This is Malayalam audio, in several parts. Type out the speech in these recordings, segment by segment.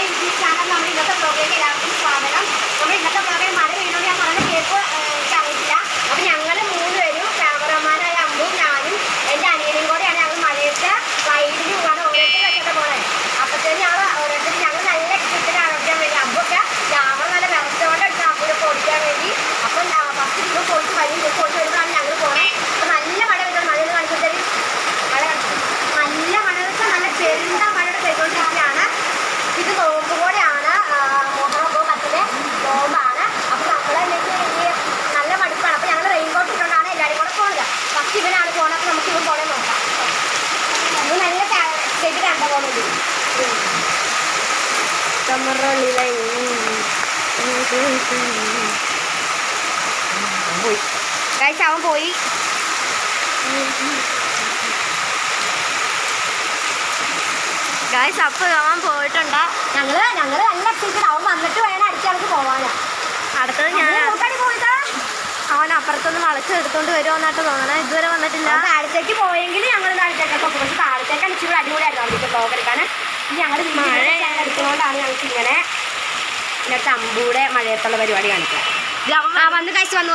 യൂട്യൂബ് ചാനൽ നമ്മുടെ ഇന്നത്തെ പ്രോഗ്രാമിൽ എല്ലാവർക്കും സ്വാഗതം. നമ്മുടെ ഇന്നത്തെ പ്രോഗ്രാം മഴ വീണോട് ഞാൻ പറഞ്ഞ കേൾപ്പ് അറിയില്ല. അപ്പം ഞങ്ങൾ 3 പേരും ക്യാമറമാനായ അമ്പും ഞാനും എൻ്റെ അനിയനും കൂടെയാണ് ഞങ്ങൾ മഴയത്ത് റൈഡിന് പോകാൻ ഓരോരുത്തർ വെച്ചിട്ട് പോകണേ. അപ്പോഴത്തേക്കും ഞങ്ങൾ നല്ല കിട്ടിട്ട് അടയ്ക്കാൻ വേണ്ടി അമ്പൊക്കെ ക്യാമറ നല്ല വിറച്ചുകൊണ്ട് എടുത്ത് അമ്പൂരൊക്കെ ഓടിക്കാൻ വേണ്ടി. അപ്പം ഫസ്റ്റ് ഇപ്പോൾ പോയിട്ട് വരും പോയിട്ട് വരുമ്പോഴാണ് ഞങ്ങൾ പോകണേ. അപ്പം നല്ല മഴ വരുന്നത് മഴ കാണിച്ചത് മഴ കാണിച്ചത് നല്ല മഴ വെച്ചാൽ നല്ല ചെറുത മഴയുടെ പെയ്തുകൊണ്ടിരിക്കുകയാണ്. ഇത് നോമ്പ് കൂടെയാണ്, മുഹറം പത്തിലെ നോമ്പാണ്. അപ്പം നമ്മളെനിക്ക് ഈ നല്ല മടുപ്പാണ്. അപ്പം ഞങ്ങൾ റെയിൻകോട്ട് ഇട്ടുകൊണ്ടാണ് എല്ലാവരും കൂടെ പോകുന്നത്. ഫസ്റ്റ് ഇവനാണ് പോകുന്നത്. അപ്പം നമുക്ക് ഇവൻ പോകണേ നോക്കാം. ഇത് നല്ല സ്റ്റേറ്റ് കണ്ട പോകുന്നത് പോയി കഴിച്ച് അവൻ പോയി. ഗൈസ് അപ്പോൾ അവൻ പോയിട്ടുണ്ട്. ഞങ്ങൾ നല്ല എക്സൈറ്റഡ്. അവൻ വന്നിട്ട് വേണം അടിച്ചവർക്ക് പോവാനാ. അടുത്തത് ഞാൻ പോയിട്ടാ അവൻ അപ്പുറത്തൊന്ന് വളച്ചെടുത്തോണ്ട് വരുമെന്നായിട്ട് തോന്നണേ. ഇതുവരെ വന്നിട്ടില്ല. താഴത്തേക്ക് പോയെങ്കിൽ ഞങ്ങൾ താഴത്തേക്കൊക്കെ പോകും. പക്ഷെ താഴത്തേക്ക് ഇച്ചിരി അടിപൊളിയായിരുന്നു അവിടേക്ക് ബ്ലോഗ് എടുക്കാൻ. ഞങ്ങൾ മഴ എടുക്കുന്നതുകൊണ്ടാണ് ഞങ്ങൾക്ക് ഇങ്ങനെ ചമ്പൂടെ മഴയത്തുള്ള പരിപാടി കാണിക്കാം. വന്ന് കഴിച്ച് വന്നു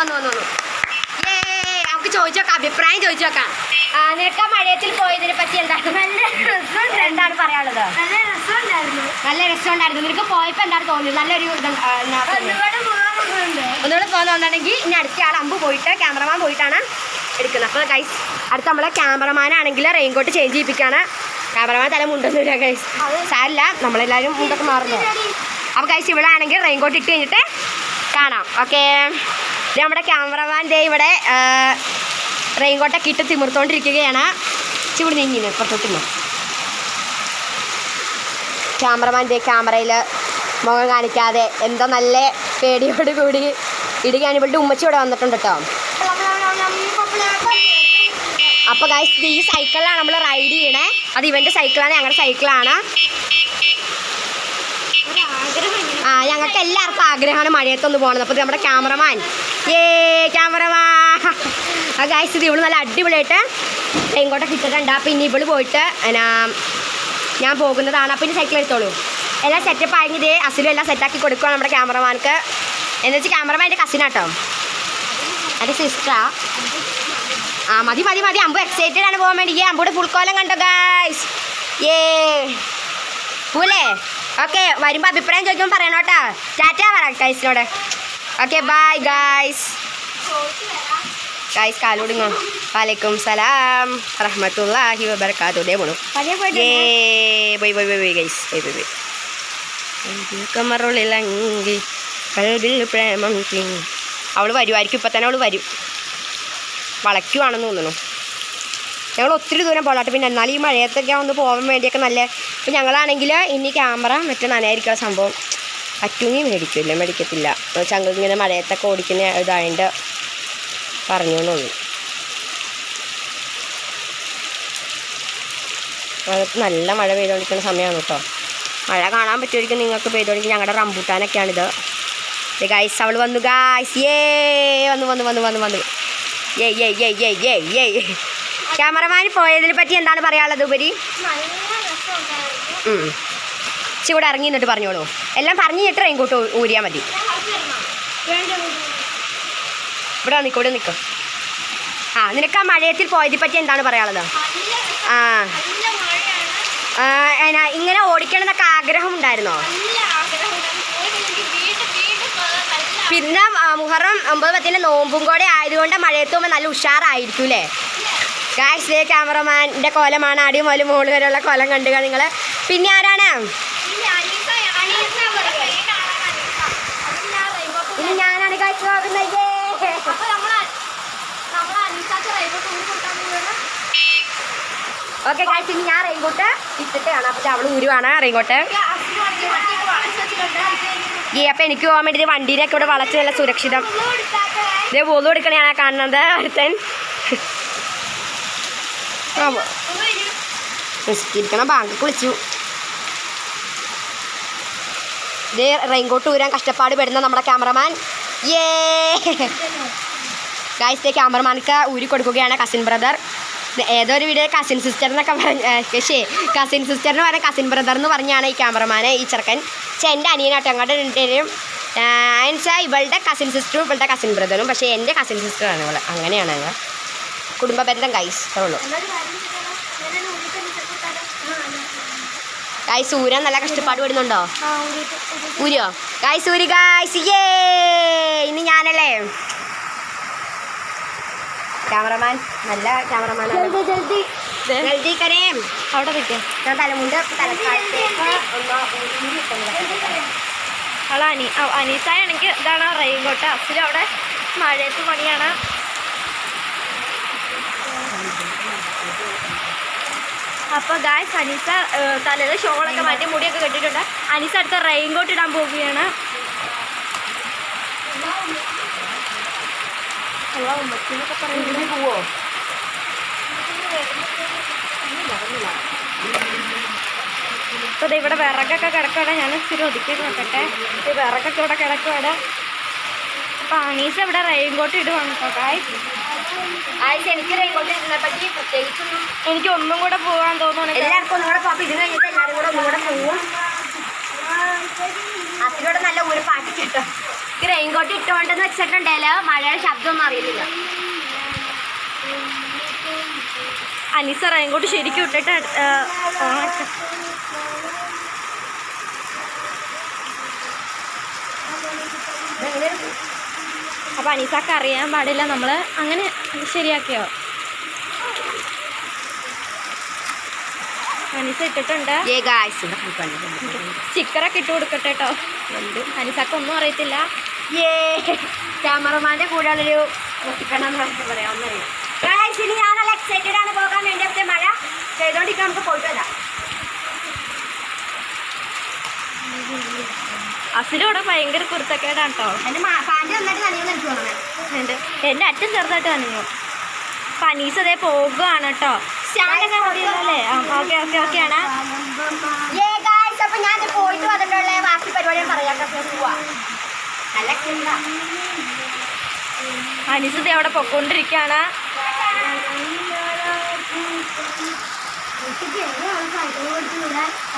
നമുക്ക് ചോദിച്ചു നോക്കാം, അഭിപ്രായം ചോദിച്ചു നോക്കാം. നിനക്ക് മഴയത്തിൽ പോയതിനെ പറ്റി എന്താണ് പറയാനുള്ളത്? നല്ല രസമുണ്ടായിരുന്നു. നിനക്ക് പോയപ്പോൾ എന്താണ് തോന്നിയത്? നല്ലൊരു ഒന്നുകൂടെ പോകുന്നുണ്ടെങ്കിൽ ഇനി അടുത്ത ആൾ അമ്പ് പോയിട്ട് ക്യാമറമാൻ പോയിട്ടാണ് എടുക്കുന്നത്. അപ്പോൾ ഗൈസ് അടുത്ത നമ്മളെ ക്യാമറമാനാണെങ്കിൽ റെയിൻകോട്ട് ചേഞ്ച് ചെയ്യിപ്പിക്കുകയാണ്. ക്യാമറമാൻ തല മുണ്ടൊന്നുമില്ല ഗൈസ്, സാരില്ല, നമ്മളെല്ലാവരും മുണ്ടൊക്കെ മാറുന്നു. അപ്പോൾ ഗൈസ് ഇവിടെ ആണെങ്കിൽ റെയിൻകോട്ട് ഇട്ട് കഴിഞ്ഞിട്ട് കാണാം. ഓക്കെ, ഇത് നമ്മുടെ ക്യാമറമാൻ ദേ ഇവിടെ റെയിൻകോട്ടൊക്കെ ഇട്ട് തിമിർത്തോണ്ടിരിക്കുകയാണ്. ഇവിടെ നീങ്ങിന് ഇപ്പുറത്തോട്ടില്ല. ക്യാമറമാൻ ദേ ക്യാമറയിൽ മുഖം കാണിക്കാതെ എന്തോ നല്ല പേടിയോട് കൂടി ഇടുകയാണ്. ഇവളുടെ ഉമ്മച്ചി ഇവിടെ വന്നിട്ടുണ്ട് കേട്ടോ. അപ്പോൾ ഗൈസ് ഈ സൈക്കിളിലാണ് നമ്മൾ റൈഡ് ചെയ്യണേ. അത് ഇവൻ്റെ സൈക്കിളാണ്, ഞങ്ങളുടെ സൈക്കിളാണ്. ഞങ്ങൾക്ക് എല്ലാവർക്കും ആഗ്രഹമാണ് മഴയത്തൊന്ന് പോകണത്. അപ്പോൾ നമ്മുടെ ക്യാമറമാൻ ക്യാമറമാൻ ഗൈസ് ഇത് ഇവള് നല്ല അടിപൊളിയായിട്ട് റെയിൻകോട്ടൊക്കെ ഇട്ടിട്ടുണ്ട്. അപ്പോൾ ഇനി ഇവള് പോയിട്ട് ഞാൻ പോകുന്നതാണ്. അപ്പോൾ ഇനി സൈക്കിൾ എടുത്തോളൂ. എല്ലാം സെറ്റപ്പ് ആയെങ്കിൽ ഇതേ അസിലും എല്ലാം സെറ്റാക്കി കൊടുക്കുക നമ്മുടെ ക്യാമറമാൻക്ക്. എന്ന് വെച്ചാൽ ക്യാമറമാൻ എൻ്റെ കസിനാട്ടോ, എൻ്റെ സിസ്റ്ററാ. മതി അമ്പു എക്സൈറ്റഡ് ആണ് പോകാൻ വേണ്ടി. അമ്പൂടെ ഫുൾ കോലം കണ്ടോ ഗൈസ്? പൂലേ? ഓക്കെ, വരുമ്പോൾ അഭിപ്രായം ചോദിക്കുമ്പോൾ പറയണം കേട്ടോ. ടാറ്റ പറ ഗൈസിനോട്. Okay bye guys. ഗൈസ് കാലോടുങ്ങോ. വലൈക്കും സലാം റഹ്മത്തുള്ളാഹി വബറകാതുഹു. ദേ പോണു. Bye guys. ബൈ കമറുള്ളിലങ്കി കൽബിൽ പ്രേമം തിങ്ങി. അവൾ വരുമായിരിക്കും, ഇപ്പം തന്നെ അവൾ വരും. വളയ്ക്കുവാണെന്ന് തോന്നുന്നു. ഞങ്ങൾ ഒത്തിരി ദൂരം പോകട്ടെ. പിന്നെ എന്നാലും ഈ മഴയത്തൊക്കെ ഒന്ന് പോകാൻ വേണ്ടിയൊക്കെ നല്ല. ഇപ്പം ഞങ്ങളാണെങ്കിൽ ഇനി ക്യാമറ മറ്റേ നനയായിരിക്കുന്ന സംഭവം പറ്റുമെങ്കിൽ മേടിക്കത്തില്ല. ഞങ്ങൾ ഇങ്ങനെ മഴയത്തൊക്കെ ഓടിക്കുന്ന ഇതായതുകൊണ്ട് പറഞ്ഞു എന്നുള്ളൂ. നല്ല മഴ പെയ്തുകൊണ്ടിരിക്കുന്ന സമയമാണ് കേട്ടോ. മഴ കാണാൻ പറ്റുമായിരിക്കും നിങ്ങൾക്ക് പെയ്തുകൊണ്ടിരിക്കും. ഞങ്ങളുടെ റംബൂട്ടാനൊക്കെയാണിത്. ഗൈസ് അവൾ വന്നു ഗൈസ്. വന്നു ക്യാമറമാൻ പോയതിനെ പറ്റി എന്താണ് പറയാനുള്ളത്? ഉപരി കൂടെ ഇറങ്ങി നിന്നിട്ട് പറഞ്ഞോളൂ. എല്ലാം പറഞ്ഞു കഴിഞ്ഞിട്ട് റെയിൻകോട്ട് ഊരിയാൽ മതി. ഇവിടെ നിൽക്കും. നിനക്ക് ആ മഴയത്തിൽ പോയതിനെ പറ്റി എന്താണ് പറയാനുള്ളത്? ഇങ്ങനെ ഓടിക്കണമെന്നൊക്കെ ആഗ്രഹം ഉണ്ടായിരുന്നോ? പിന്നെ മുഹറം 9-10 നോമ്പും കൂടെ ആയതുകൊണ്ട് മഴയത്ത് പോകുമ്പോൾ നല്ല ഉഷാറായിരിക്കും അല്ലേ ഗൈസ്? ക്യാമറമാൻ്റെ കോലമാണ്. അടി മുതൽ മുകളിൽ വരെയുള്ള കോലം കണ്ടുക നിങ്ങൾ. പിന്നെ ആരാണ്? ഇനി ഞാനാണ് ഗൈസ് നോക്കുന്നത്. ഓക്കെ ഗൈസ്, ഇനി ഞാൻ റെയിൻകോട്ട് ഇട്ടിട്ട് കാണാം. അപ്പോൾ അവൾ ഊരുവാണ് റെയിൻകോട്ട്. അപ്പം എനിക്ക് പോകാൻ വേണ്ടി വണ്ടീനെയൊക്കെ ഇവിടെ വളച്ച് നല്ല സുരക്ഷിതം. ഇതേ വോള് കൊടുക്കണയാണ് കാണുന്നത് ഒരുത്തൻ. നിസ്കരിക്കണം, ബാങ്ക് കുളിച്ചു. ഇതേ റെയിൻകോട്ട് ഊരാൻ കഷ്ടപ്പാട് പെടുന്ന നമ്മുടെ ക്യാമറമാൻ. ഗൈസ് ക്യാമറമാൻക്ക് ഊരി കൊടുക്കുകയാണ് കസിൻ ബ്രദർ. ഏതൊരു വീഡിയോ കസിൻ സിസ്റ്റർ എന്നൊക്കെ കസിൻ സിസ്റ്ററിന് പറഞ്ഞ കസിൻ ബ്രദർ എന്ന് പറഞ്ഞാണ് ഈ ക്യാമറമാനെ ഈ ചെറുക്കൻ. പക്ഷേ എൻ്റെ അനിയനാട്ടോ അങ്ങോട്ട് രണ്ടുപേരും എന്നുവെച്ചാൽ ഇവളുടെ കസിൻ സിസ്റ്ററും ഇവളുടെ കസിൻ ബ്രദറും. പക്ഷേ എൻ്റെ കസിൻ സിസ്റ്ററാണ് ഇവൾ. അങ്ങനെയാണ് ഞങ്ങൾ കുടുംബ ബന്ധം ഗൈസ്. ഉള്ളൂ ഗൈസ്. ഊരാൻ നല്ല കഷ്ടപ്പാട് വരുന്നുണ്ടോ? ഊരിയോ ഗൈസ്? ഊരി ഗൈസ്. ഏ ഇനി ഞാനല്ലേ ക്യാമറമാൻ. നല്ല ക്യാമറമാനാണ്. ജൽദി കരേം. അവിടെ നിൽക്കാം. ഞാൻ തലമുണ്ട് തലക്കാലത്തേക്ക് അനീസായാണെങ്കിൽ ഇതാണ് റെയിൻകോട്ട്. അസിലും അവിടെ മഴയത്ത് പണിയാണ്. അപ്പോൾ ഗായ്സ് അനീസ തലയിൽ ഷോളൊക്കെ മാറ്റി മുടിയൊക്കെ കെട്ടിയിട്ടുണ്ട്. അനീസ അടുത്ത റെയിൻകോട്ട് ഇടാൻ പോവുകയാണ്. ഉമ്മച്ചിന്നൊക്കെ പറയുന്നത് പോവോ? അപ്പോൾ ഇവിടെ വിറകൊക്കെ കിടക്കുകയാണ്. ഞാൻ ഇച്ചിരി ഒതുക്കി നോക്കട്ടെ. ഈ വിറകൊക്കെ ഇവിടെ കിടക്കുകയാണ്. അപ്പോൾ അനീസ ഇവിടെ റെയിൻകോട്ട് ഇടുവാണ് കേട്ടോ ഗായ്സ്. എനിക്ക് റെയിൻകോട്ട് ഇടുന്നതിനെ പറ്റി പ്രത്യേകിച്ചൊന്നും എനിക്ക് ഒന്നും കൂടെ പോകാൻ തോന്നുന്നു. എല്ലാവർക്കും ഒന്നും കൂടെ പോകുമ്പോൾ ഇത് കഴിഞ്ഞിട്ട് എല്ലാവരും കൂടെ ഒന്നും കൂടെ പോവും. അതിലൂടെ നല്ല ഒരു പാട്ട് കിട്ടും. ഈ റെയിൻകോട്ട് ഇട്ടുകൊണ്ടെന്ന് വെച്ചിട്ടുണ്ടെങ്കിൽ മഴയുടെ ശബ്ദമൊന്നും അറിയുന്നില്ല. അനീസ റെയിൻകോട്ട് ശരിക്കും ഇട്ടിട്ട് അപ്പോൾ അനീസക്ക് അറിയാൻ പാടില്ല നമ്മൾ അങ്ങനെ ശരിയാക്കിയോ. അനീസ ഇട്ടിട്ടുണ്ട്. സ്റ്റിക്കറൊക്കെ ഇട്ട് കൊടുക്കട്ടെ കേട്ടോ. അനീസക്ക് ഒന്നും അറിയത്തില്ല. ക്യാമറമാൻ്റെ കൂടെയുള്ളൊരു ഒട്ടിക്കണമെന്ന് പറയാം. ഒന്നറിയാം. ഇനി ഞാൻ നല്ല എക്സൈറ്റഡ് ആണ് പോകാൻ വേണ്ടി. പക്ഷേ മഴ ചെയ്തോണ്ടിരിക്കാൻ നമുക്ക് പോയിട്ട് വരാം. അസിലൂടെ ഭയങ്കര കുരുത്തക്കേടാണ് കേട്ടോ. എൻ്റെ പാൻറ് നന്നായിട്ട് നനയുമെന്ന് എനിക്ക് തോന്നുന്നത്. എൻ്റെ അച്ഛൻ ചെറുതായിട്ട് നനഞ്ഞു. അപ്പം അനീസ അതേ പോകുകയാണ് കേട്ടോ. സ്റ്റാൻഡൊക്കെ മതിയല്ലേ? ഓക്കെ ഓക്കെ ഓക്കെ ആണ്. അപ്പം ഞാൻ പോയിട്ട് വന്നിട്ടുള്ള ബാക്കി പരിപാടികൾ പറയാം. നല്ല അനീസ അവിടെ പൊക്കോണ്ടിരിക്കുകയാണ്.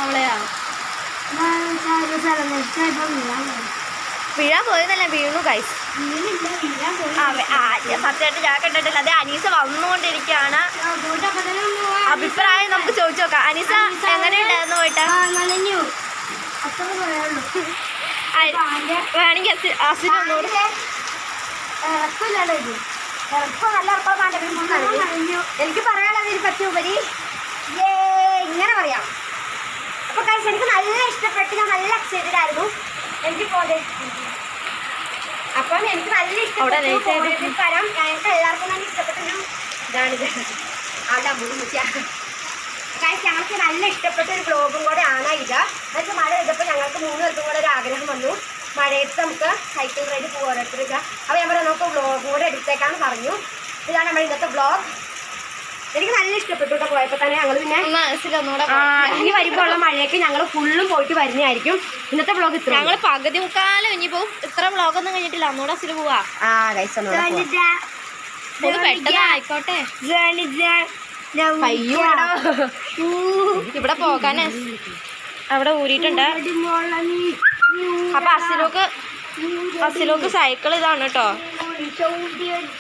അവളെയാ വീഴാൻ പോയതല്ല, വീണു ഗൈസ്. സത്യമായിട്ട് ഞാൻ കണ്ടിട്ടില്ല. അതെ അനീസ വന്നുകൊണ്ടിരിക്കുകയാണ്. അഭിപ്രായം നമുക്ക് ചോദിച്ചു നോക്കാം. അനീസ എങ്ങനെയുണ്ടായിരുന്നു പോയിട്ട്? വേണമെങ്കിൽ അസിനൊന്നുകൂടെ എനിക്ക് പറയാനുള്ളത് ഇതിനെ പറ്റി ഉപരി ഇങ്ങനെ പറയാം. അപ്പോൾ കഴിച്ച് എനിക്ക് നല്ല ഇഷ്ടപ്പെട്ട് ഞാൻ നല്ല എക്സൈറ്റഡ് ആയിരുന്നു. എനിക്ക് പോകെ അപ്പം എനിക്ക് നല്ല ഇഷ്ടപ്പെട്ടു. കാരണം ഞങ്ങൾക്ക് എല്ലാവർക്കും നല്ല ഇഷ്ടപ്പെട്ടൊരു ഇതാണിത്. അവിടെ അമ്മൂടി മുറ്റിയാണ് കഴിച്ച് ഞങ്ങൾക്ക് നല്ല ഇഷ്ടപ്പെട്ട ഒരു വ്ലോഗും കൂടെ ആണ് ഇത്. എന്നിട്ട് മഴ പെയ്തപ്പോൾ ഞങ്ങൾക്ക് 3 പേർക്കും കൂടെ ഒരു ആഗ്രഹം വന്നു. മഴയത്ത് നമുക്ക് സൈക്കിൾ റൈഡ് പോകും ഓരോരുത്തർക്ക്. അപ്പോൾ ഞാൻ പറയാം നമുക്ക് വ്ലോഗും കൂടെ എടുത്തേക്കാന്ന് പറഞ്ഞു. ഇതാണ് നമ്മുടെ ഇന്നത്തെ വ്ലോഗ്. എനിക്ക് നല്ല ഇഷ്ടപ്പെട്ടു കേട്ടോ. പോയപ്പോൾ തന്നെ ഞങ്ങൾ പിന്നെ ഇനി വരുമ്പോൾ ഉള്ള മഴയൊക്കെ ഞങ്ങൾ ഫുള്ളും പോയിട്ട് വരുന്നതായിരിക്കും. ഇന്നത്തെ വ്ലോഗ് ഇത്ര. ഞങ്ങൾ പകുതി മുക്കാലും ഇനി പോവും. ഇത്ര വ്ലോഗൊന്നും കഴിഞ്ഞിട്ടില്ല. അന്നൂടെ അസിൽ പോവാ. പെട്ടെന്ന് ആയിക്കോട്ടെ. ഇവിടെ പോകാനേ അവിടെ ഊരിയിട്ടുണ്ട്. അപ്പൊ അസിലോക്ക് സൈക്കിൾ ഇതാണ് കേട്ടോ.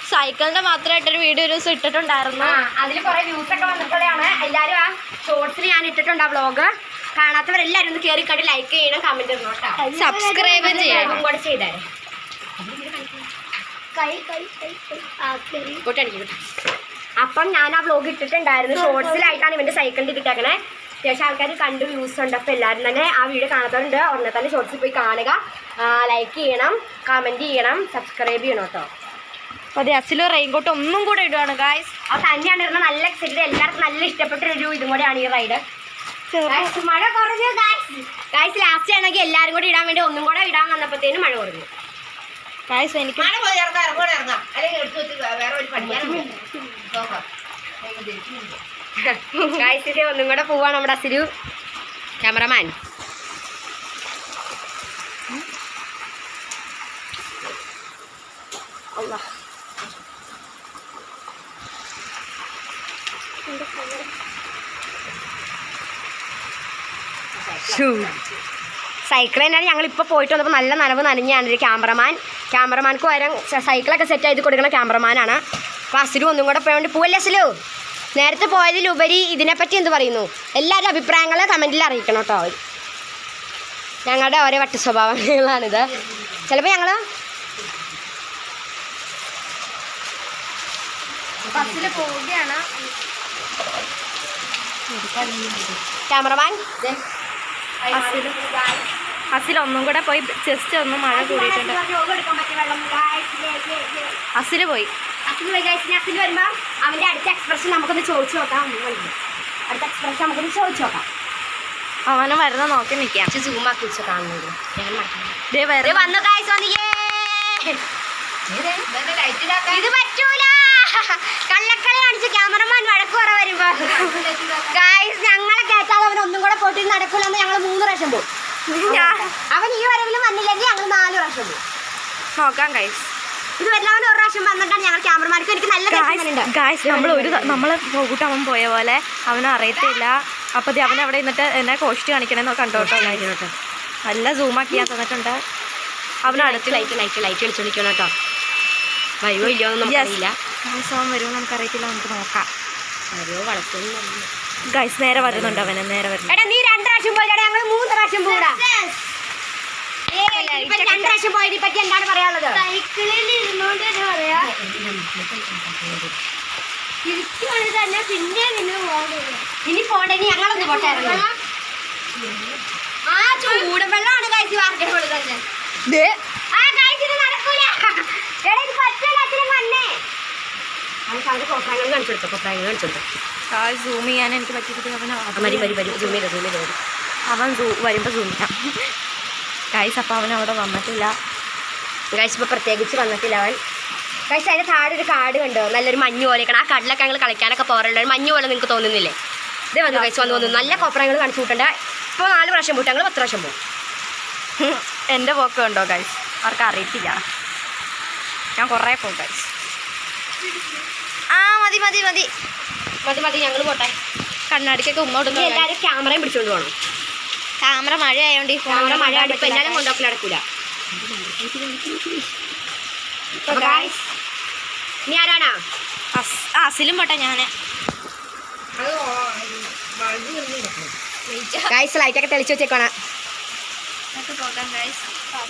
സൈക്കിളിന്റെ മാത്രമായിട്ടൊരു വീഡിയോ ഒരു ദിവസം ഇട്ടിട്ടുണ്ടായിരുന്നു. അതിൽ കുറെ വ്യൂസ് ഒക്കെ വന്നിട്ടുള്ളതാണ്. എല്ലാവരും ആ ഷോർട്സിൽ ഞാൻ ഇട്ടിട്ടുണ്ട് ആ വ്ലോഗ്. കാണാത്തവരെല്ലാവരും ഒന്ന് കയറി കണ്ട് ലൈക്ക് ചെയ്യണം, കമന്റ് ഇടണം കേട്ടോ. സബ്സ്ക്രൈബ് ചെയ്യണം കൂടെ ചെയ്തേ. അപ്പം ഞാൻ ആ വ്ലോഗ് ഇട്ടിട്ടുണ്ടായിരുന്നു. ഷോർട്സിലായിട്ടാണ് ഇവന്റെ സൈക്കിളിന്റെ ഇട്ടേക്കണേ. അത്യാവശ്യം ആൾക്കാർ കണ്ട് വ്യൂസ് ഉണ്ട്. അപ്പോൾ എല്ലാവരും തന്നെ ആ വീഡിയോ കാണാത്തവരുണ്ട് ഉടനെ തന്നെ ഷോർട്സിൽ പോയി കാണുക, ലൈക്ക് ചെയ്യണം, കമന്റ് ചെയ്യണം, സബ്സ്ക്രൈബ് ചെയ്യണം കേട്ടോ. അപ്പോൾ അതെ അസിലോ റെയിൻകോട്ട് ഒന്നും കൂടെ ഇടുവാണ് ഗായ്സ്. അത് തന്നെയാണ് ഇരുന്നത്. നല്ല എക്സൈറ്റഡ്, എല്ലാവർക്കും നല്ല ഇഷ്ടപ്പെട്ടൊരു ഇതും കൂടെയാണ് ഈ റൈഡ്. മഴ കുറഞ്ഞു ഗായ്സ്. ലാസ്റ്റ് ആണെങ്കിൽ എല്ലാവരും കൂടി ഇടാൻ വേണ്ടി ഒന്നും കൂടെ ഇടാൻ വന്നപ്പോഴത്തേനും മഴ കുറഞ്ഞു ഗായ്സ്. എനിക്ക് ഗായ്സിന്റെ ഒന്നും കൂടെ പോവാണ് നമ്മുടെ അസിലു ക്യാമറമാൻ. സൈക്കിൾ തന്നെയാണ് ഞങ്ങളിപ്പോൾ പോയിട്ട് വന്നപ്പോൾ നല്ല നനവ് നനഞ്ഞാണ് ഒരു ക്യാമറമാൻക്ക് വരാൻ സൈക്കിളൊക്കെ സെറ്റ് ചെയ്ത് കൊടുക്കുന്ന ക്യാമറമാനാണ്. അപ്പോൾ അസിലും ഒന്നും കൂടെ പോയി പോവല്ലേ അസിലു? നേരത്തെ പോയതിലുപരി ഇതിനെപ്പറ്റി എന്ത് പറയുന്നു? എല്ലാവരും അഭിപ്രായങ്ങൾ കമൻറ്റിൽ അറിയിക്കണം കേട്ടോ. ഞങ്ങളുടെ ഓരോ വട്ട സ്വഭാവങ്ങളാണിത്. ചിലപ്പോൾ ഞങ്ങൾ ബസ്സിൽ പോവുകയാണ്. ക്യാമറമാൻ അസിൽ ഒന്നും കൂടെ പോയി ജസ്റ്റ് ഒന്ന് മഴ കൂടിയിട്ടുണ്ട്. അസിൽ പോയി അസിൽ വരുമ്പോൾ അവൻ്റെ അടുത്ത എക്സ്പ്രഷൻ നമുക്കൊന്ന് ചോദിച്ചു നോക്കാം. അടുത്ത എക്സ്പ്രഷൻ നമുക്കൊന്ന് ചോദിച്ചു നോക്കാം. അവനെ വരുന്ന നോക്കി നിൽക്കാം. സൂം ആക്കി വെച്ചോ കാണുന്നത്. വന്നു ഇത് പറ്റൂല. കള്ളക്കളി കാണിച്ച് ക്യാമറമാൻ വഴക്ക് കുറവ് വരുമ്പോ ഞങ്ങളെ കേട്ടാൽ അവൻ ഒന്നും കൂടെ പോയിട്ട് നടക്കൂലെന്ന് ഞങ്ങൾ 3 പ്രാവശ്യം പോകും. അവൻ ഈ വരവിലും വന്നില്ലെങ്കിൽ ഞങ്ങൾ 4 പ്രാവശ്യം പോകും. നോക്കാം ഗൈസ്. ഇത് വല്ലവൻ 1 പ്രാവശ്യം വന്നിട്ടാണ് ഞങ്ങൾ ക്യാമറമാർക്ക് എനിക്ക് നല്ല ഗൈസ് നമ്മൾ പോകൂട്ട് അവൻ പോയ പോലെ അവനും അറിയത്തില്ല. അപ്പോൾ അവൻ അവിടെ നിന്നിട്ട് എന്നെ കോസ്റ്റ് കാണിക്കണമെന്ന് കണ്ടോട്ടോ. നല്ല സൂമാക്കി ഞാൻ തന്നിട്ടുണ്ട്. അവനടുത്ത് ലൈറ്റ് കളിച്ചോണ്ടിരിക്കണം കേട്ടോ. വരുമോ ഇല്ലയോ എന്ന് നമുക്കറിയില്ല. അവൻ വരുമോ നമുക്കറിയത്തില്ല. നമുക്ക് നോക്കാം. വരുമോ വളർത്തുന്നു. ഗൈസ് നേരെ വരുന്നുണ്ട്. അവന് നേരെ വരുന്നു. എടാ നീ 2 പ്രാവശ്യം പോയിട്ടാ ഞങ്ങൾ 3 പ്രാവശ്യം പോകൂടാ. 2 പ്രാവശ്യം പോയതിനെ പറ്റി എന്താണ് പറയാനുള്ളത്? സൈക്കിളിൽ ഇരുന്നോണ്ട് പറയാ തന്നെ പിന്നെ ഇനി പോണ്ടെങ്കിൽ ഞങ്ങളൊന്ന് പോട്ടായിരുന്നു. ആ ചൂടും വെള്ളമാണ് കഴിച്ച് വാർക്കണ പോലെ തന്നെ. ആ കഴിച്ചിട്ട് നടക്കൂല. എടാ ഇത് പറ്റില്ല. അച്ഛനും വന്നേ അവൻ്റെ കോപ്രായങ്ങൾ കാണിച്ചു കൊടുത്തു. സൂം ചെയ്യാൻ എനിക്ക് പറ്റിയിട്ട് അവൻ വരുമ്പോൾ സൂം ചെയ്യാം ഗൈസ്. അപ്പോൾ അവൻ അവിടെ വന്നിട്ടില്ല ഗൈസ്. ഇപ്പോൾ പ്രത്യേകിച്ച് വന്നിട്ടില്ല അവൻ. ഗൈസ് അതിൻ്റെ താഴെ ഒരു കാട് കണ്ടോ? നല്ലൊരു മഞ്ഞ് പോലെയൊക്കെ. ആ കടലൊക്കെ ഞങ്ങൾ കളിക്കാനൊക്കെ പോകാറുണ്ട്. ഒരു മഞ്ഞ് പോലെ നിങ്ങൾക്ക് തോന്നുന്നില്ലേ? ഇത് വന്നു ഗൈസ് വന്നു നല്ല കോപ്രായങ്ങൾ കാണിച്ചു കൂട്ടണ്ട. ഇപ്പോൾ 4 പ്രാവശ്യം പോയിട്ട് ഞങ്ങൾ 10 പ്രാവശ്യം പോകും. എൻ്റെ പോക്ക് കണ്ടോ ഗൈസ്? അവർക്ക് അറിയത്തില്ല. ഞാൻ കുറേ പോകും ഗൈസ്. മതി ഞങ്ങൾ പോട്ടെ. കണ്ണാടിക്കൊക്കെ ഉമ്മോടും. എല്ലാവരും ക്യാമറയും പിടിച്ചുകൊണ്ട് പോകണം. ക്യാമറ മഴ ആയതുകൊണ്ട് ഈ ക്യാമറ മഴ ഇപ്പം എല്ലാവരും കൊണ്ടോക്കി നടക്കൂല. ഇനി ആരാണാ? അസിലും പോട്ടെ. ഞാൻ ഗൈസ് ലൈറ്റൊക്കെ തെളിച്ച് വെച്ചേക്കണം.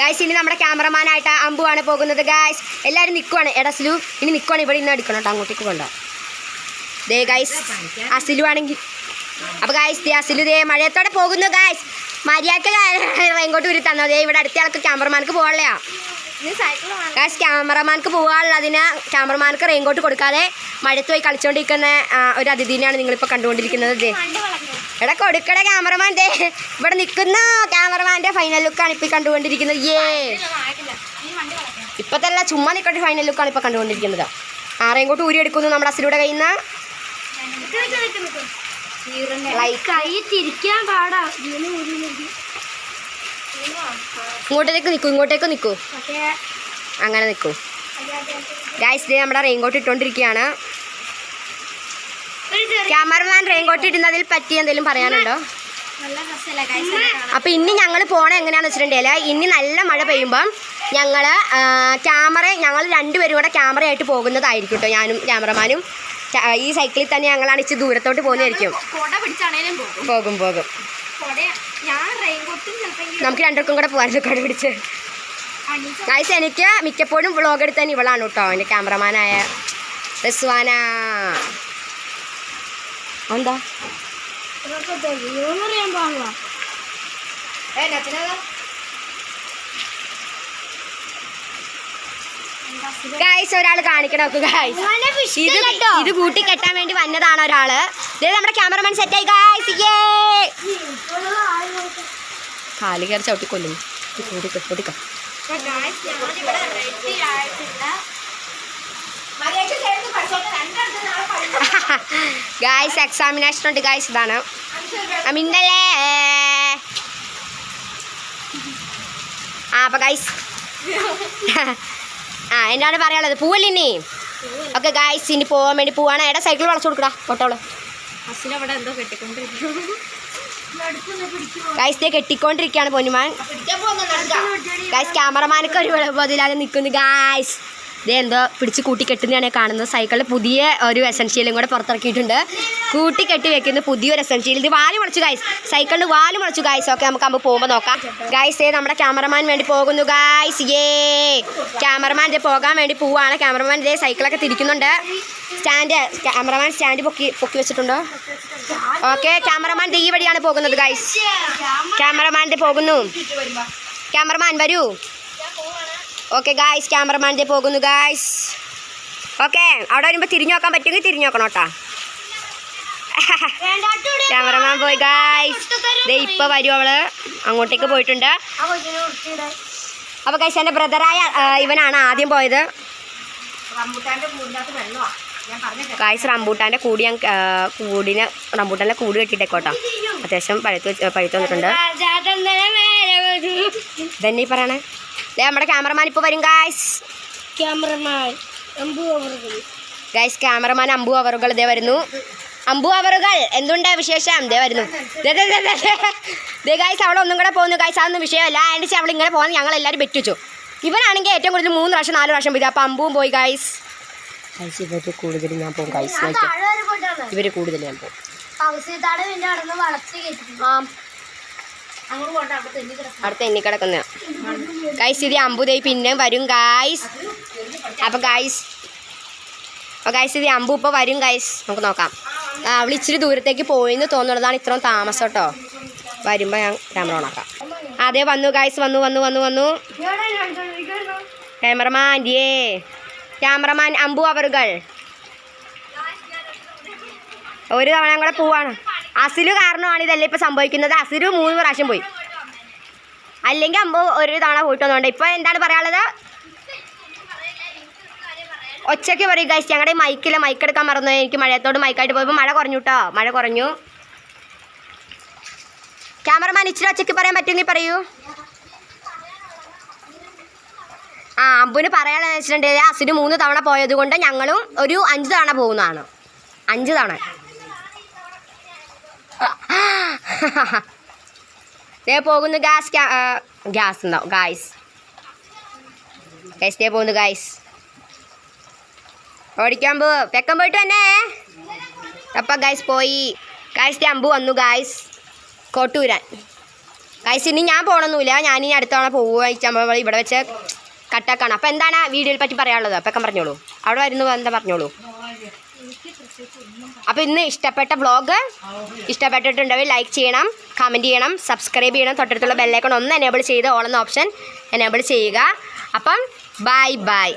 ഗൈസ് ഇനി നമ്മുടെ ക്യാമറമാനായിട്ട് അമ്പുവാണ് പോകുന്നത്. ഗൈസ് എല്ലാവരും നിൽക്കുവാണ്. എടസിലു ഇനി നിൽക്കുവാണ്. ഇവിടെ ഇന്ന് അടിക്കണം കേട്ടോ. അങ്ങോട്ടേക്ക് കൊണ്ടോ. ദേ ഗൈസ് അസിലു ആണെങ്കിൽ. അപ്പോൾ ഗൈസ് ദേ അസിലു ദേ മഴയത്തോടെ പോകുന്നു. ഗൈസ് മര്യാദക്ക് റെയിൻകോട്ട് ഉരി തന്നോ. ദേ ഇവിടെ അടുത്ത ആൾക്ക് ക്യാമറമാൻക്ക് പോകാനുള്ള ഗൈസ് ക്യാമറമാൻക്ക് പോകാനുള്ളതിന് ക്യാമറമാൻക്ക് റെയിൻകോട്ട് കൊടുക്കാതെ മഴയത്ത് പോയി കളിച്ചുകൊണ്ടിരിക്കുന്ന ഒരു അതിഥിനെയാണ് നിങ്ങളിപ്പോൾ കണ്ടുകൊണ്ടിരിക്കുന്നത്. ദേ എടാ കൊടുക്കട ക്യാമറമാൻ. ദേ ഇവിടെ നിൽക്കുന്ന ക്യാമറമാൻ്റെ ഫൈനൽ ലുക്കാണ് ഇപ്പോൾ കണ്ടുകൊണ്ടിരിക്കുന്നത്. ഇപ്പത്തല്ല ചുമ്മാ നിൽക്കട്ടെ. ഫൈനൽ ലുക്കാണ് ഇപ്പോൾ കണ്ടുകൊണ്ടിരിക്കുന്നത്. റെയിൻകോട്ട് ഊരി എടുക്കുന്നു നമ്മുടെ അസിലൂടെ കയ്യിൽ നിന്ന്. ലൈക്കായി തിരിക്കാൻ പാടാ. ഇങ്ങോട്ടേക്ക് നിൽക്കൂ. അങ്ങനെ നിൽക്കൂ. ഗൈസ് ഡേ നമ്മുടെ റെയിൻകോട്ട് ഇട്ടുകൊണ്ടിരിക്കുകയാണ്. ക്യാമറമാൻ റെയിൻകോട്ട് ഇടുന്നതിൽ പറ്റി എന്തെങ്കിലും പറയാനുണ്ടോ? അപ്പോൾ ഇനി ഞങ്ങൾ പോകണം എങ്ങനെയാണെന്ന് വെച്ചിട്ടുണ്ടെങ്കിൽ ഇനി നല്ല മഴ പെയ്യുമ്പം ഞങ്ങൾ ഞങ്ങൾ 2 പേരും കൂടെ ക്യാമറയായിട്ട് പോകുന്നതായിരിക്കും കേട്ടോ. ഞാനും ക്യാമറമാനും ഈ സൈക്കിളിൽ തന്നെ ഞങ്ങളാണ് ഇച്ചിരി ദൂരത്തോട്ട് പോകുന്നതായിരിക്കും. പോകും നമുക്ക് 2 പേർക്കും കൂടെ പോകാൻ കൊട പിടിച്ച്. ഗൈസ് എനിക്ക് മിക്കപ്പോഴും വ്ളോഗ് എടുത്താൻ ഇവളാണ് കേട്ടോ എൻ്റെ ക്യാമറമാനായ റിസ്വാന. എന്താ ഗൈസ് ഒരാൾ കാണിക്കണം നോക്ക് ഗൈസ്. ഇത് കൂട്ടി കെട്ടാൻ വേണ്ടി വന്നതാണ് ഒരാള്. ഇത് നമ്മുടെ ക്യാമറമാൻ സെറ്റായി ഗൈസ്. കാല് കയറി ചവിട്ടി കൊല്ലുന്നു. പൊടിക്കാം. ഗൈസ് എക്സാമിനേഷൻ ഉണ്ട് ഗൈസ്. ഇതാണ് മിണ്ടല്ലേ. അപ്പോൾ ഗൈസ് എന്താണ് പറയാനുള്ളത്? പൂവല്ലേ ഇനി? ഓക്കെ ഗൈസ് ഇനി പോകാൻ വേണ്ടി പോവാണ്. എടാ സൈക്കിൾ വളച്ചു കൊടുക്കടാ. ഓട്ടോള് അസിലവിടെ എന്തോ കെട്ടിക്കൊണ്ടിരിക്കുന്നു. ഗൈസ് ദേ കെട്ടിക്കൊണ്ടിരിക്കുകയാണ് പൊന്നുമാൻ. ഗൈസ് ക്യാമറമാനൊക്കെ ഒരു ബോധമില്ലാതെ നിൽക്കുന്നു ഗൈസ്. ഇതേ എന്തോ പിടിച്ച് കൂട്ടി കെട്ടുന്നതാണ് കാണുന്നത്. സൈക്കിളിൽ പുതിയ ഒരു എസൻഷ്യലും കൂടെ പുറത്തിറക്കിയിട്ടുണ്ട്. കൂട്ടി കെട്ടി വെക്കുന്ന പുതിയൊരു എസൻഷ്യൽ. ഇത് വാല് മുളച്ചു ഗൈസ്, സൈക്കിളിന് വാല് മുളച്ചു ഗൈസ്. ഓക്കെ നമുക്ക് അമ്മ പോകുമ്പോൾ നോക്കാം ഗൈസ്. നമ്മുടെ ക്യാമറമാൻ വേണ്ടി പോകുന്നു ഗൈസ്. ക്യാമറമാൻ ഇതേ പോകാൻ വേണ്ടി പോവാണ്. ക്യാമറമാൻ ഇതേ സൈക്കിളൊക്കെ തിരിക്കുന്നുണ്ട്. ക്യാമറമാൻ സ്റ്റാൻഡ് പൊക്കി വെച്ചിട്ടുണ്ടോ? ഓക്കെ ക്യാമറമാൻ ഈ വഴിയാണ് പോകുന്നത് ഗൈസ്. ക്യാമറമാൻ പോകുന്നു. ക്യാമറമാൻ വരൂ. ഓക്കെ ഗായ്സ് ക്യാമറമാൻ പോകുന്നു ഗായ്സ്. ഓക്കെ അവിടെ വരുമ്പോൾ തിരിഞ്ഞു നോക്കാൻ പറ്റുമെങ്കിൽ തിരിഞ്ഞു നോക്കണം കേട്ടോ. ക്യാമറമാൻ പോയി ഗായ്സ്. ദേ ഇപ്പോൾ വരും അവള്. അങ്ങോട്ടേക്ക് പോയിട്ടുണ്ട്. അപ്പോൾ ഗായ്സ് എൻ്റെ ബ്രദറായ ഇവനാണ് ആദ്യം പോയത്. ഗായ്സ് റംബൂട്ടാൻ്റെ കൂടി ഞാൻ റംബൂട്ടാൻ്റെ കൂട് കെട്ടിയിട്ടേക്കോട്ടോ. അത്യാവശ്യം പഴുത്ത് വന്നിട്ടുണ്ട്. ഇതന്നെ പറയണേ. നമ്മുടെ ക്യാമറമാൻ ഇപ്പോൾ വരും ഗായ്സ്. ഗായ്സ് ക്യാമറമാൻ അമ്പു അവറുകൾ ഇതേ വരുന്നു. അമ്പു അവറുകൾ എന്തുണ്ട് വിശേഷം? ഇതേ വരുന്നു. ദേ ഗായ്സ് അവൾ ഒന്നും കൂടെ പോകുന്നു ഗായ്സ്. അതൊന്നും വിഷയമല്ല. അതിൻ്റെ അവൾ ഇങ്ങനെ പോകുന്നത് ഞങ്ങൾ എല്ലാവരും വെച്ചു. ഇവനാണെങ്കിൽ ഏറ്റവും കൂടുതൽ 3 പ്രാവശ്യം 4 പ്രാവശ്യം പോയി. അപ്പോൾ അമ്പുവും പോയി ഗായ്സ്. ഗൈസ് ഇവർ കൂടുതൽ ഞാൻ പോകും ഗൈസ്. ഇവർ കൂടുതൽ ഞാൻ പോകും. അടുത്ത് എണ്ണി കിടക്കുന്ന ഗൈസ്. ഇത് അമ്പു പിന്നെ വരും ഗൈസ്. അപ്പോൾ ഗൈസ് ഇത് അമ്പു ഇപ്പോൾ വരും ഗൈസ്. നമുക്ക് നോക്കാം. അവൾ ഇച്ചിരി ദൂരത്തേക്ക് പോയിന്ന് തോന്നുന്നതാണ് ഇത്രയും താമസം കേട്ടോ. വരുമ്പോൾ ഞാൻ ക്യാമറ ഓണാക്കാം. അതേ വന്നു ഗൈസ്. വന്നു ക്യാമറമാൻ അമ്പു അവറുകൾ ഒരു തവണ കൂടെ പോവാണ്. അസിലു കാരണമാണ് ഇതെല്ലാം ഇപ്പോൾ സംഭവിക്കുന്നത്. അസിലു 3 പ്രാവശ്യം പോയി. അല്ലെങ്കിൽ അമ്പു ഒരു തവണ പോയിട്ട് വന്നുകൊണ്ട്. ഇപ്പോൾ എന്താണ് പറയാനുള്ളത്? ഒച്ചയ്ക്ക് പറയും ഗൈസ്. ഞങ്ങളുടെ മൈക്ക് എടുക്കാൻ മറന്നു. എനിക്ക് മഴയത്തോട് മൈക്കായിട്ട് പോയപ്പോൾ മഴ കുറഞ്ഞു കേട്ടോ. മഴ കുറഞ്ഞു. ക്യാമറമാൻ ഇച്ചിരി ഒച്ചയ്ക്ക് പറയാൻ പറ്റുമെങ്കിൽ പറയൂ. അമ്പുവിന് പറയാനെന്ന് വെച്ചിട്ടുണ്ടെങ്കിൽ അസിന് 3 തവണ പോയത് കൊണ്ട് ഞങ്ങളും ഒരു 5 തവണ പോകുന്നതാണ്. 5 തവണ പോകുന്നു ഗ്യാസ് ഉണ്ടാവും ഗായ്സ്. പോകുന്നു ഗായ്സ്. ഓടിക്കാൻ തെക്കം പോയിട്ട് തന്നെ. അപ്പം ഗായ്സ് പോയി. ഗായ്സ് അമ്പു വന്നു ഗായ്സ്. കോട്ടൂരാൻ ഗായ്സ്. ഇനി ഞാൻ പോകണമെന്നില്ല. ഞാനിനി അടുത്ത തവണ പോവുക. ഇവിടെ വെച്ച് കട്ടാക്കാണ്. അപ്പോൾ എന്താണ് വീഡിയോയിൽ പറ്റി പറയാനുള്ളത്? അപ്പം പറഞ്ഞോളൂ. അവിടെ വരുന്നു എന്താ പറഞ്ഞോളൂ. അപ്പോൾ ഇന്ന് ഇഷ്ടപ്പെട്ട വ്ളോഗ് ഇഷ്ടപ്പെട്ടിട്ടുണ്ടെങ്കിൽ ലൈക്ക് ചെയ്യണം, കമൻറ്റ് ചെയ്യണം, സബ്സ്ക്രൈബ് ചെയ്യണം. തൊട്ടടുത്തുള്ള ബെല്ലൈക്കൺ ഒന്ന് എനേബിൾ ചെയ്ത് ഓൾ എന്ന ഓപ്ഷൻ എനേബിൾ ചെയ്യുക. അപ്പം ബൈ.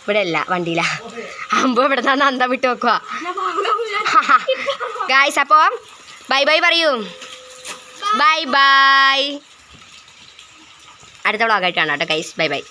ഇവിടെ അല്ല വണ്ടിയില്ല. അമ്പോ ഇവിടെ നിന്ന് അന്തം വിട്ട് വെക്കുക ഗായ്സ്. അപ്പോൾ ബൈ പറയൂ. ബൈ അടുത്ത വ്ളോഗായിട്ടാണ് കേട്ടോ ഗൈസ്. ബൈ.